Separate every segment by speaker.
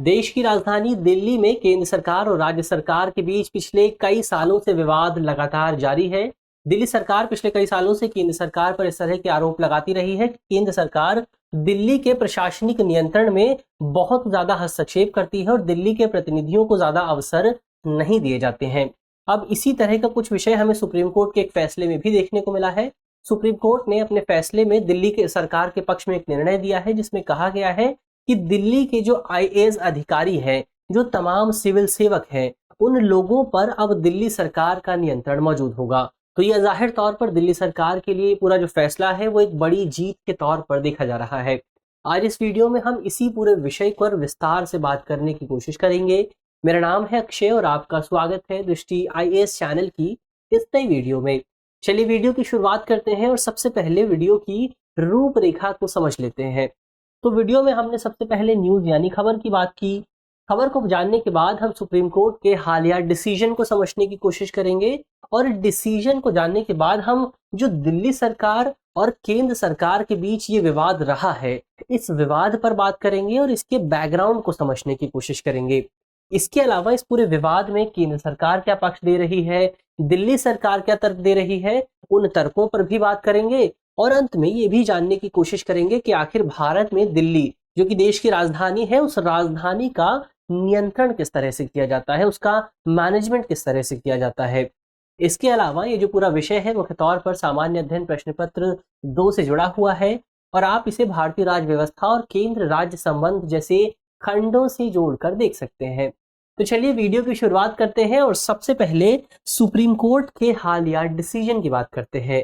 Speaker 1: देश की राजधानी दिल्ली में केंद्र सरकार और राज्य सरकार के बीच पिछले कई सालों से विवाद लगातार जारी है। दिल्ली सरकार पिछले कई सालों से केंद्र सरकार पर इस तरह के आरोप लगाती रही है कि केंद्र सरकार दिल्ली के प्रशासनिक नियंत्रण में बहुत ज्यादा हस्तक्षेप करती है और दिल्ली के प्रतिनिधियों को ज्यादा अवसर नहीं दिए जाते हैं। अब इसी तरह का कुछ विषय हमें सुप्रीम कोर्ट के एक फैसले में भी देखने को मिला है। सुप्रीम कोर्ट ने अपने फैसले में दिल्ली के सरकार के पक्ष में एक निर्णय दिया है, जिसमें कहा गया है कि दिल्ली के जो आईएएस अधिकारी हैं, जो तमाम सिविल सेवक हैं, उन लोगों पर अब दिल्ली सरकार का नियंत्रण मौजूद होगा। तो यह जाहिर तौर पर दिल्ली सरकार के लिए पूरा जो फैसला है वो एक बड़ी जीत के तौर पर देखा जा रहा है। आज इस वीडियो में हम इसी पूरे विषय पर विस्तार से बात करने की कोशिश करेंगे। मेरा नाम है अक्षय और आपका स्वागत है दृष्टि आईएएस चैनल की इस नई वीडियो में। चलिए वीडियो की शुरुआत करते हैं और सबसे पहले वीडियो की रूपरेखा को समझ लेते हैं। तो वीडियो में हमने सबसे पहले न्यूज यानी खबर की बात की। खबर को जानने के बाद हम सुप्रीम कोर्ट के हालिया डिसीजन को समझने की कोशिश करेंगे और डिसीजन को जानने के बाद हम जो दिल्ली सरकार और केंद्र सरकार के बीच ये विवाद रहा है, इस विवाद पर बात करेंगे और इसके बैकग्राउंड को समझने की कोशिश करेंगे। इसके अलावा इस पूरे विवाद में केंद्र सरकार क्या पक्ष दे रही है, दिल्ली सरकार क्या तर्क दे रही है, उन तर्कों पर भी बात करेंगे और अंत में ये भी जानने की कोशिश करेंगे कि आखिर भारत में दिल्ली जो कि देश की राजधानी है, उस राजधानी का नियंत्रण किस तरह से किया जाता है, उसका मैनेजमेंट किस तरह से किया जाता है। इसके अलावा ये जो पूरा विषय है मुख्य तौर पर सामान्य अध्ययन प्रश्न पत्र 2 से जुड़ा हुआ है और आप इसे भारतीय राज्य व्यवस्था और केंद्र राज्य संबंध जैसे खंडों से जोड़कर देख सकते हैं। तो चलिए वीडियो की शुरुआत करते हैं और सबसे पहले सुप्रीम कोर्ट के हालिया डिसीजन की बात करते हैं।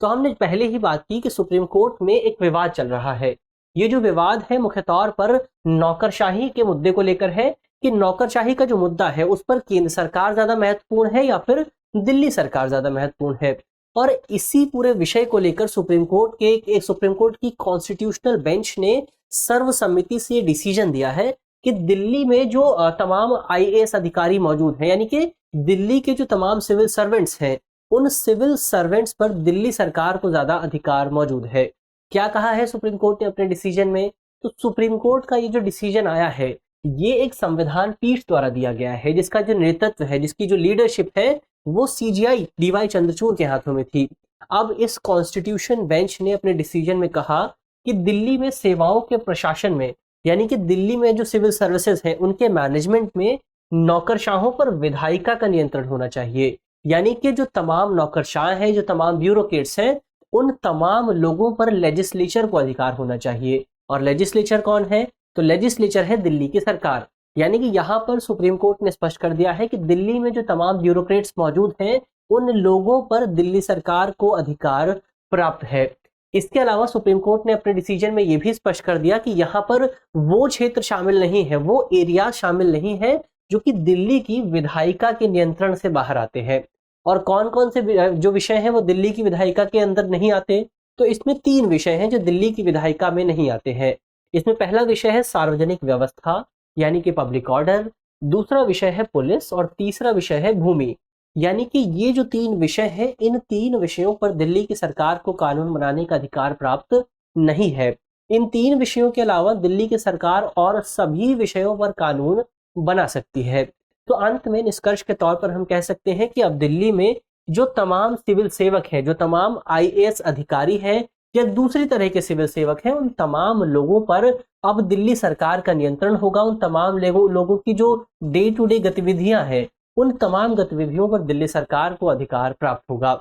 Speaker 1: तो हमने पहले ही बात की कि सुप्रीम कोर्ट में एक विवाद चल रहा है। ये जो विवाद है मुख्य तौर पर नौकरशाही के मुद्दे को लेकर है कि नौकरशाही का जो मुद्दा है उस पर केंद्र सरकार ज्यादा महत्वपूर्ण है या फिर दिल्ली सरकार ज्यादा महत्वपूर्ण है। और इसी पूरे विषय को लेकर सुप्रीम कोर्ट की कॉन्स्टिट्यूशनल बेंच ने सर्वसम्मति से डिसीजन दिया है कि दिल्ली में जो तमाम आईएएस अधिकारी मौजूद हैं, यानी कि दिल्ली के जो तमाम सिविल सर्वेंट्स हैं, उन सिविल सर्वेंट्स पर दिल्ली सरकार को ज्यादा अधिकार मौजूद है। क्या कहा है सुप्रीम कोर्ट ने अपने डिसीजन में? तो सुप्रीम कोर्ट का ये जो डिसीजन आया है, ये एक संविधान पीठ द्वारा दिया गया है, जिसका जो नेतृत्व है, जिसकी जो लीडरशिप है, वो सीजीआई डीवाई चंद्रचूड़ के हाथों में थी। अब इस कॉन्स्टिट्यूशन बेंच ने अपने डिसीजन में कहा कि दिल्ली में सेवाओं के प्रशासन में, यानी कि दिल्ली में जो सिविल सर्विसेज है उनके मैनेजमेंट में नौकरशाहों पर विधायिका का नियंत्रण होना चाहिए। यानी कि जो तमाम नौकरशाह हैं, जो तमाम ब्यूरोक्रेट्स हैं, उन तमाम लोगों पर लेजिस्लेचर को अधिकार होना चाहिए। और लेजिस्लेचर कौन है? तो लेजिस्लेचर है दिल्ली की सरकार। यानी कि यहाँ पर सुप्रीम कोर्ट ने स्पष्ट कर दिया है कि दिल्ली में जो तमाम ब्यूरोक्रेट्स मौजूद हैं, उन लोगों पर दिल्ली सरकार को अधिकार प्राप्त है। इसके अलावा सुप्रीम कोर्ट ने अपने डिसीजन में यह भी स्पष्ट कर दिया कि यहाँ पर वो क्षेत्र शामिल नहीं है, वो एरिया शामिल नहीं है जो कि दिल्ली की विधायिका के नियंत्रण से बाहर आते हैं। और कौन कौन से जो विषय हैं वो दिल्ली की विधायिका के अंदर नहीं आते? तो इसमें 3 विषय हैं जो दिल्ली की विधायिका में नहीं आते हैं। इसमें पहला विषय है सार्वजनिक व्यवस्था यानी कि पब्लिक ऑर्डर, दूसरा विषय है पुलिस और तीसरा विषय है भूमि। यानी कि ये जो 3 विषय है, इन 3 विषयों पर दिल्ली की सरकार को कानून बनाने का अधिकार प्राप्त नहीं है। इन 3 विषयों के अलावा दिल्ली की सरकार और सभी विषयों पर कानून बना सकती है। तो अंत में निष्कर्ष के तौर पर हम कह सकते हैं कि अब दिल्ली में जो तमाम सिविल सेवक हैं, जो तमाम आईएएस अधिकारी हैं या दूसरी तरह के सिविल सेवक हैं, उन तमाम लोगों पर अब दिल्ली सरकार का नियंत्रण होगा। उन तमाम लोगों की जो डे टू डे गतिविधियां हैं, उन तमाम गतिविधियों पर दिल्ली सरकार को अधिकार प्राप्त होगा।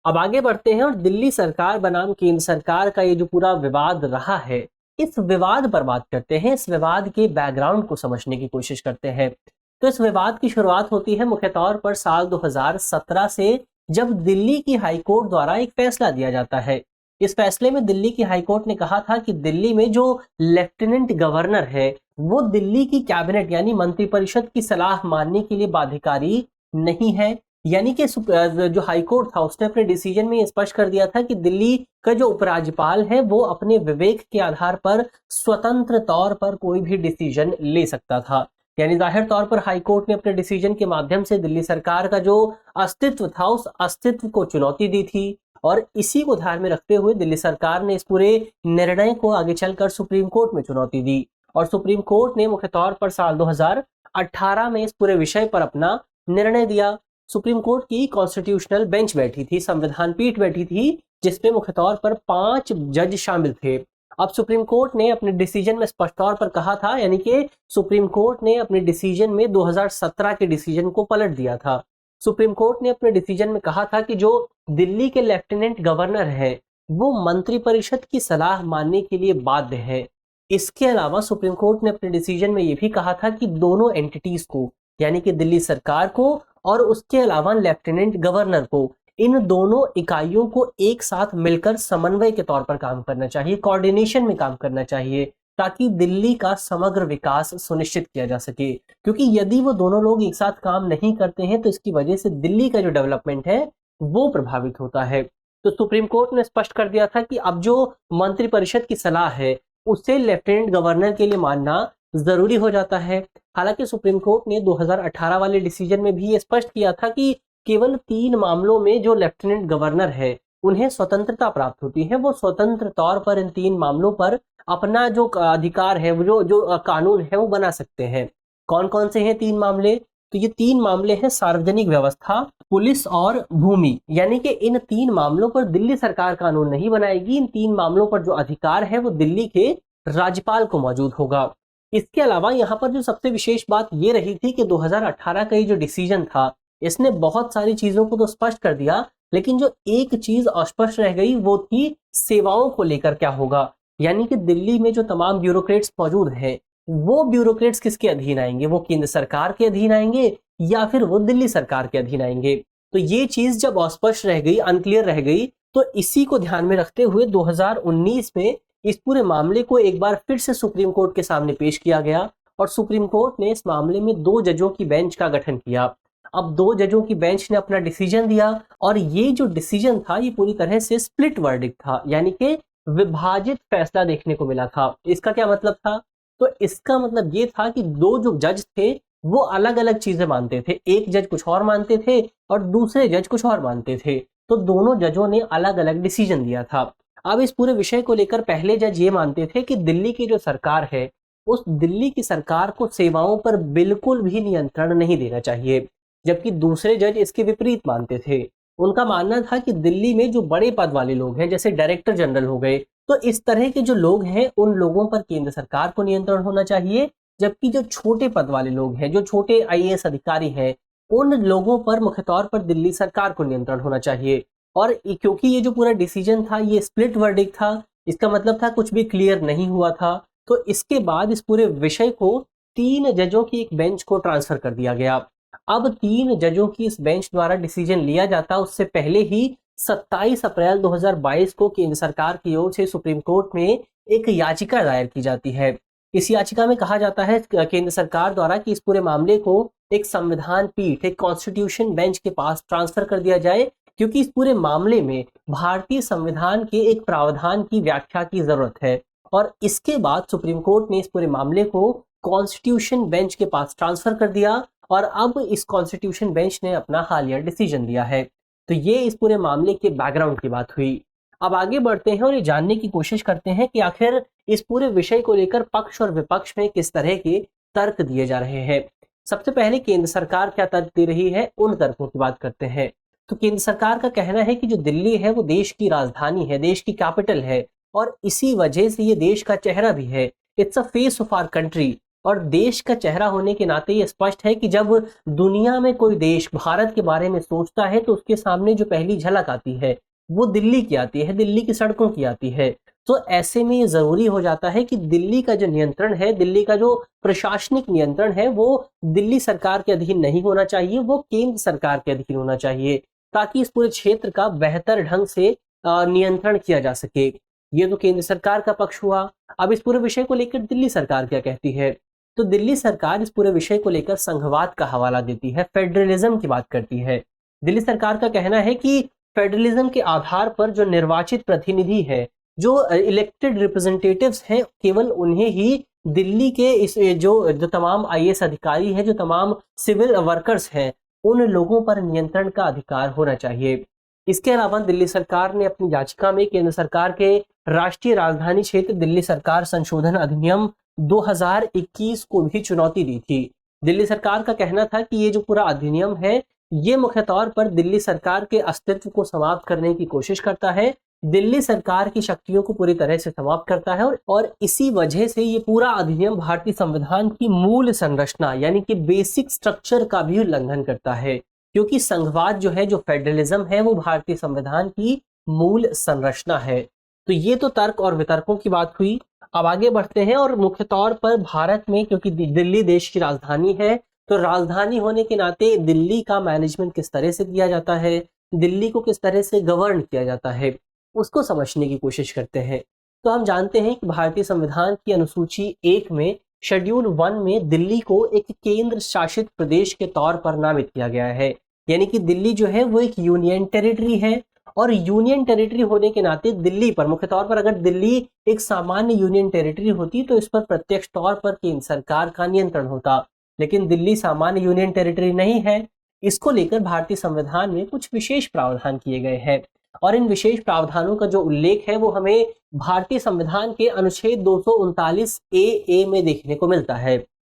Speaker 1: अब आगे बढ़ते हैं और दिल्ली सरकार बनाम केंद्र सरकार का ये जो पूरा विवाद रहा है, इस विवाद पर बात करते हैं। इस विवाद के बैकग्राउंड को समझने की कोशिश करते हैं। तो इस विवाद की शुरुआत होती है मुख्य तौर पर साल 2017 से, जब दिल्ली की हाईकोर्ट द्वारा एक फैसला दिया जाता है। इस फैसले में दिल्ली की हाईकोर्ट ने कहा था कि दिल्ली में जो लेफ्टिनेंट गवर्नर है, वो दिल्ली की कैबिनेट यानी मंत्रिपरिषद की सलाह मानने के लिए बाध्यकारी नहीं है। यानी कि जो हाईकोर्ट था उसने अपने डिसीजन में स्पष्ट कर दिया था कि दिल्ली का जो उपराज्यपाल है वो अपने विवेक के आधार पर स्वतंत्र तौर पर कोई भी डिसीजन ले सकता था। यानी जाहिर तौर पर हाईकोर्ट ने अपने डिसीजन के माध्यम से दिल्ली सरकार का जो अस्तित्व था उस अस्तित्व को चुनौती दी थी और इसी को ध्यान में रखते हुए दिल्ली सरकार ने इस पूरे निर्णय को आगे चलकर सुप्रीम कोर्ट में चुनौती दी और सुप्रीम कोर्ट ने मुख्य तौर पर साल 2018 में इस पूरे विषय पर अपना निर्णय दिया। सुप्रीम कोर्ट की कॉन्स्टिट्यूशनल बेंच बैठी थी, संविधान पीठ बैठी थी, जिसमें मुख्य तौर पर 5 जज शामिल थे। अब सुप्रीम कोर्ट ने अपने डिसीजन में स्पष्ट तौर पर कहा था, यानी कि सुप्रीम कोर्ट ने अपने डिसीजन में 2017 के डिसीजन को पलट दिया था। सुप्रीम कोर्ट ने अपने डिसीजन में कहा था कि जो दिल्ली के लेफ्टिनेंट गवर्नर है वो मंत्रिपरिषद की सलाह मानने के लिए बाध्य है। इसके अलावा सुप्रीम कोर्ट ने अपने डिसीजन में यह भी कहा था कि दोनों एंटिटीज को, यानी कि दिल्ली सरकार को और उसके अलावा लेफ्टिनेंट गवर्नर को, इन दोनों इकाइयों को एक साथ मिलकर समन्वय के तौर पर काम करना चाहिए, कोऑर्डिनेशन में काम करना चाहिए, ताकि दिल्ली का समग्र विकास सुनिश्चित किया जा सके। क्योंकि यदि वो दोनों लोग एक साथ काम नहीं करते हैं तो इसकी वजह से दिल्ली का जो डेवलपमेंट है वो प्रभावित होता है। तो सुप्रीम कोर्ट ने स्पष्ट कर दिया था कि अब जो मंत्रिपरिषद की सलाह है उसे लेफ्टिनेंट गवर्नर के लिए मानना जरूरी हो जाता है। हालांकि सुप्रीम कोर्ट ने 2018 वाले डिसीजन में भी ये स्पष्ट किया था कि केवल 3 मामलों में जो लेफ्टिनेंट गवर्नर है उन्हें स्वतंत्रता प्राप्त होती है, वो स्वतंत्र तौर पर इन 3 मामलों पर अपना जो अधिकार है, वो जो कानून है वो बना सकते हैं। कौन कौन से हैं 3 मामले? तो ये 3 मामले हैं सार्वजनिक व्यवस्था, पुलिस और भूमि। यानी कि इन 3 मामलों पर दिल्ली सरकार कानून नहीं बनाएगी। इन 3 मामलों पर जो अधिकार है वो दिल्ली के राज्यपाल को मौजूद होगा। इसके अलावा यहाँ पर जो सबसे विशेष बात ये रही थी कि 2018 का ये जो डिसीजन था इसने बहुत सारी चीजों को तो स्पष्ट कर दिया, लेकिन जो एक चीज अस्पष्ट रह गई वो थी सेवाओं को लेकर क्या होगा। यानी कि दिल्ली में जो तमाम ब्यूरोक्रेट्स मौजूद हैं वो ब्यूरोक्रेट्स किसके अधीन आएंगे? वो केंद्र सरकार के अधीन आएंगे या फिर वो दिल्ली सरकार के अधीन आएंगे? तो ये चीज जब अस्पष्ट रह गई, अनक्लियर रह गई, तो इसी को ध्यान में रखते हुए 2019 में इस पूरे मामले को एक बार फिर से सुप्रीम कोर्ट के सामने पेश किया गया और सुप्रीम कोर्ट ने इस मामले में 2 जजों की बेंच का गठन किया। अब 2 जजों की बेंच ने अपना डिसीजन दिया और ये जो डिसीजन था ये पूरी तरह से स्प्लिट वर्डिक्ट था, यानी कि विभाजित फैसला देखने को मिला था। इसका क्या मतलब था? तो इसका मतलब ये था कि 2 जो जज थे वो अलग अलग चीजें मानते थे। एक जज कुछ और मानते थे और दूसरे जज कुछ और मानते थे। तो दोनों जजों ने अलग अलग डिसीजन दिया था। अब इस पूरे विषय को लेकर पहले जज ये मानते थे कि दिल्ली की जो सरकार है उस दिल्ली की सरकार को सेवाओं पर बिल्कुल भी नियंत्रण नहीं देना चाहिए, जबकि दूसरे जज इसके विपरीत मानते थे। उनका मानना था कि दिल्ली में जो बड़े पद वाले लोग हैं, जैसे डायरेक्टर जनरल हो गए, तो इस तरह के जो लोग हैं उन लोगों पर केंद्र सरकार को नियंत्रण होना चाहिए, जबकि जो छोटे पद वाले लोग हैं, जो छोटे आईएएस अधिकारी हैं, उन लोगों पर मुख्य तौर पर दिल्ली सरकार को नियंत्रण होना चाहिए। और क्योंकि ये जो पूरा डिसीजन था ये स्प्लिट वर्डिक्ट था, इसका मतलब था कुछ भी क्लियर नहीं हुआ था, तो इसके बाद इस पूरे विषय को 3 जजों की एक बेंच को ट्रांसफर कर दिया गया। अब 3 जजों की इस बेंच द्वारा डिसीजन लिया जाता उससे पहले ही 27 अप्रैल 2022 को केंद्र सरकार की ओर से सुप्रीम कोर्ट में एक याचिका दायर की जाती है। इस याचिका में कहा जाता है केंद्र सरकार द्वारा कि इस पूरे मामले को एक संविधान पीठ, एक कॉन्स्टिट्यूशन बेंच के पास ट्रांसफर कर दिया जाए, क्योंकि इस पूरे मामले में भारतीय संविधान के एक प्रावधान की व्याख्या की जरूरत है। और इसके बाद सुप्रीम कोर्ट ने इस पूरे मामले को कॉन्स्टिट्यूशन बेंच के पास ट्रांसफर कर दिया और अब इस कॉन्स्टिट्यूशन बेंच ने अपना हालिया डिसीजन दिया है। तो ये इस पूरे मामले के बैकग्राउंड की बात हुई। अब आगे बढ़ते हैं और ये जानने की कोशिश करते हैं कि आखिर इस पूरे विषय को लेकर पक्ष और विपक्ष में किस तरह के तर्क दिए जा रहे हैं। सबसे पहले केंद्र सरकार क्या तर्क दे रही है, उन तर्कों की बात करते हैं। तो केंद्र सरकार का कहना है कि जो दिल्ली है वो देश की राजधानी है, देश की कैपिटल है और इसी वजह से ये देश का चेहरा भी है। It's a face of our country. और देश का चेहरा होने के नाते ये स्पष्ट है कि जब दुनिया में कोई देश भारत के बारे में सोचता है तो उसके सामने जो पहली झलक आती है वो दिल्ली की आती है, दिल्ली की सड़कों की आती है। तो ऐसे में ये जरूरी हो जाता है कि दिल्ली का जो नियंत्रण है, दिल्ली का जो प्रशासनिक नियंत्रण है वो दिल्ली सरकार के अधीन नहीं होना चाहिए, वो केंद्र सरकार के अधीन होना चाहिए, ताकि इस पूरे क्षेत्र का बेहतर ढंग से नियंत्रण किया जा सके। ये तो केंद्र सरकार का पक्ष हुआ। अब इस पूरे विषय को लेकर दिल्ली सरकार क्या कहती है? तो दिल्ली सरकार इस पूरे विषय को लेकर संघवाद का हवाला देती है, फेडरलिज्म की बात करती है। दिल्ली सरकार का कहना है कि फेडरलिज्म के आधार पर जो निर्वाचित प्रतिनिधि है, जो इलेक्टेड रिप्रेजेंटेटिव्स हैं, केवल उन्हें ही दिल्ली के इस जो तमाम आईएएस अधिकारी हैं, जो तमाम सिविल वर्कर्स हैं, उन लोगों पर नियंत्रण का अधिकार होना चाहिए। इसके अलावा दिल्ली सरकार ने अपनी याचिका में केंद्र सरकार के राष्ट्रीय राजधानी क्षेत्र दिल्ली सरकार संशोधन अधिनियम 2021 को भी चुनौती दी थी। दिल्ली सरकार का कहना था कि ये जो पूरा अधिनियम है ये मुख्य तौर पर दिल्ली सरकार के अस्तित्व को समाप्त करने की कोशिश करता है, दिल्ली सरकार की शक्तियों को पूरी तरह से समाप्त करता है और इसी वजह से ये पूरा अधिनियम भारतीय संविधान की मूल संरचना यानी कि बेसिक स्ट्रक्चर का भी उल्लंघन करता है, क्योंकि संघवाद जो है, जो फेडरलिज्म है, वो भारतीय संविधान की मूल संरचना है। तो ये तो तर्क और वितर्कों की बात हुई। अब आगे बढ़ते हैं और मुख्य तौर पर भारत में, क्योंकि दिल्ली देश की राजधानी है, तो राजधानी होने के नाते दिल्ली का मैनेजमेंट किस तरह से किया जाता है, दिल्ली को किस तरह से गवर्न किया जाता है, उसको समझने की कोशिश करते हैं। तो हम जानते हैं कि भारतीय संविधान की अनुसूची 1 में शेड्यूल 1 में दिल्ली को एक केंद्र शासित प्रदेश के तौर पर नामित किया गया है, यानी कि दिल्ली जो है वो एक यूनियन टेरिटरी है और यूनियन टेरिटरी होने के नाते दिल्ली पर, मुख्य तौर पर अगर दिल्ली एक सामान्य यूनियन टेरिटरी होती तो इस पर प्रत्यक्ष तौर पर केंद्र सरकार का नियंत्रण होता, लेकिन दिल्ली सामान्य यूनियन टेरिटरी नहीं है। इसको लेकर भारतीय संविधान में कुछ विशेष प्रावधान किए गए हैं और इन विशेष प्रावधानों का जो उल्लेख है वो हमें भारतीय संविधान के अनुच्छेद 239 ए में देखने को मिलता है।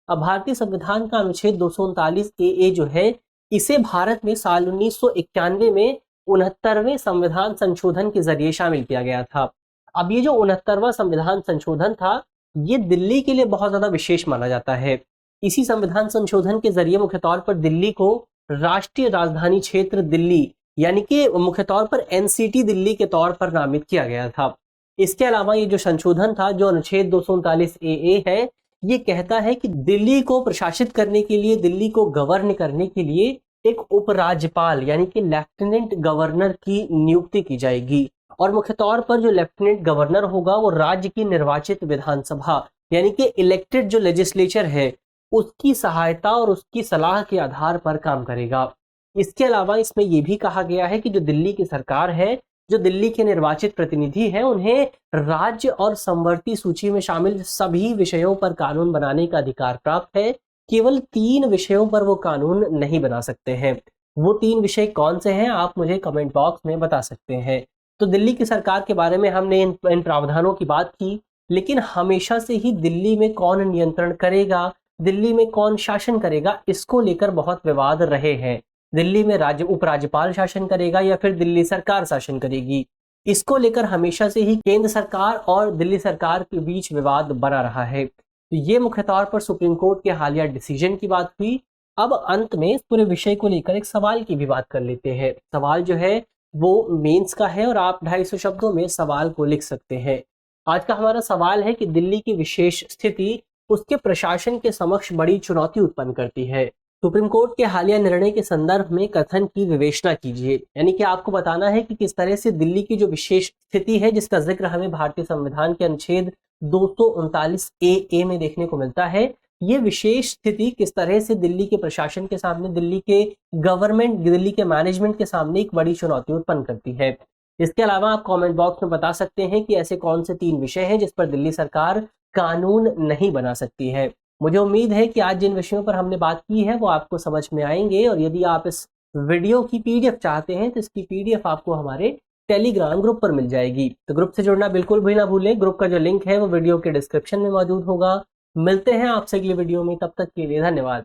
Speaker 1: अब भारतीय संविधान का अनुच्छेद 239 ए जो है, इसे भारत में साल 1991 में 69वें संविधान संशोधन के जरिए शामिल किया गया था। अब ये जो 69वां संविधान संशोधन था, ये दिल्ली के लिए बहुत ज्यादा विशेष माना जाता है। इसी संविधान संशोधन के जरिए मुख्य तौर पर दिल्ली को राष्ट्रीय राजधानी क्षेत्र दिल्ली यानी कि मुख्य तौर पर एनसीटी दिल्ली के तौर पर नामित किया गया था। इसके अलावा ये जो संशोधन था, जो अनुच्छेद 239 ए है, ये कहता है कि दिल्ली को प्रशासित करने के लिए, दिल्ली को गवर्न करने के लिए एक उपराज्यपाल यानी कि लेफ्टिनेंट गवर्नर की नियुक्ति की जाएगी और मुख्य तौर पर जो लेफ्टिनेंट गवर्नर होगा वो राज्य की निर्वाचित विधानसभा यानी कि इलेक्टेड जो लेजिस्लेचर है उसकी सहायता और उसकी सलाह के आधार पर काम करेगा। इसके अलावा इसमें यह भी कहा गया है कि जो दिल्ली की सरकार है, जो दिल्ली के निर्वाचित प्रतिनिधि हैं, उन्हें राज्य और संवर्ती सूची में शामिल सभी विषयों पर कानून बनाने का अधिकार प्राप्त है। केवल 3 विषयों पर वो कानून नहीं बना सकते हैं। वो 3 विषय कौन से हैं, आप मुझे कमेंट बॉक्स में बता सकते हैं। तो दिल्ली की सरकार के बारे में हमने इन प्रावधानों की बात की, लेकिन हमेशा से ही दिल्ली में कौन नियंत्रण करेगा, दिल्ली में कौन शासन करेगा, इसको लेकर बहुत विवाद रहे हैं। दिल्ली में राज्य उपराज्यपाल शासन करेगा या फिर दिल्ली सरकार शासन करेगी, इसको लेकर हमेशा से ही केंद्र सरकार और दिल्ली सरकार के बीच विवाद बना रहा है। तो ये मुख्य तौर पर सुप्रीम कोर्ट के हालिया डिसीजन की बात हुई। अब अंत में इस पूरे विषय को लेकर एक सवाल की भी बात कर लेते हैं। सवाल जो है वो मेंस का है और आप 250 शब्दों में सवाल को लिख सकते हैं। आज का हमारा सवाल है कि दिल्ली की विशेष स्थिति उसके प्रशासन के समक्ष बड़ी चुनौती उत्पन्न करती है। सुप्रीम कोर्ट के हालिया निर्णय के संदर्भ में कथन की विवेचना कीजिए, यानी कि आपको बताना है कि किस तरह से दिल्ली की जो विशेष स्थिति है, जिसका जिक्र हमें भारतीय संविधान के अनुच्छेद 239 ए में देखने को मिलता है, ये विशेष स्थिति किस तरह से दिल्ली के प्रशासन के सामने, दिल्ली के गवर्नमेंट, दिल्ली के मैनेजमेंट के सामने एक बड़ी चुनौती उत्पन्न करती है। इसके अलावा आप कमेंट बॉक्स में बता सकते हैं कि ऐसे कौन से 3 विषय हैं जिस पर दिल्ली सरकार कानून नहीं बना सकती है। मुझे उम्मीद है कि आज जिन विषयों पर हमने बात की है वो आपको समझ में आएंगे और यदि आप इस वीडियो की पीडीएफ चाहते हैं तो इसकी पीडीएफ आपको हमारे टेलीग्राम ग्रुप पर मिल जाएगी। तो ग्रुप से जुड़ना बिल्कुल भी ना भूलें। ग्रुप का जो लिंक है वो वीडियो के डिस्क्रिप्शन में मौजूद होगा। मिलते हैं आपसे अगली वीडियो में, तब तक के लिए धन्यवाद।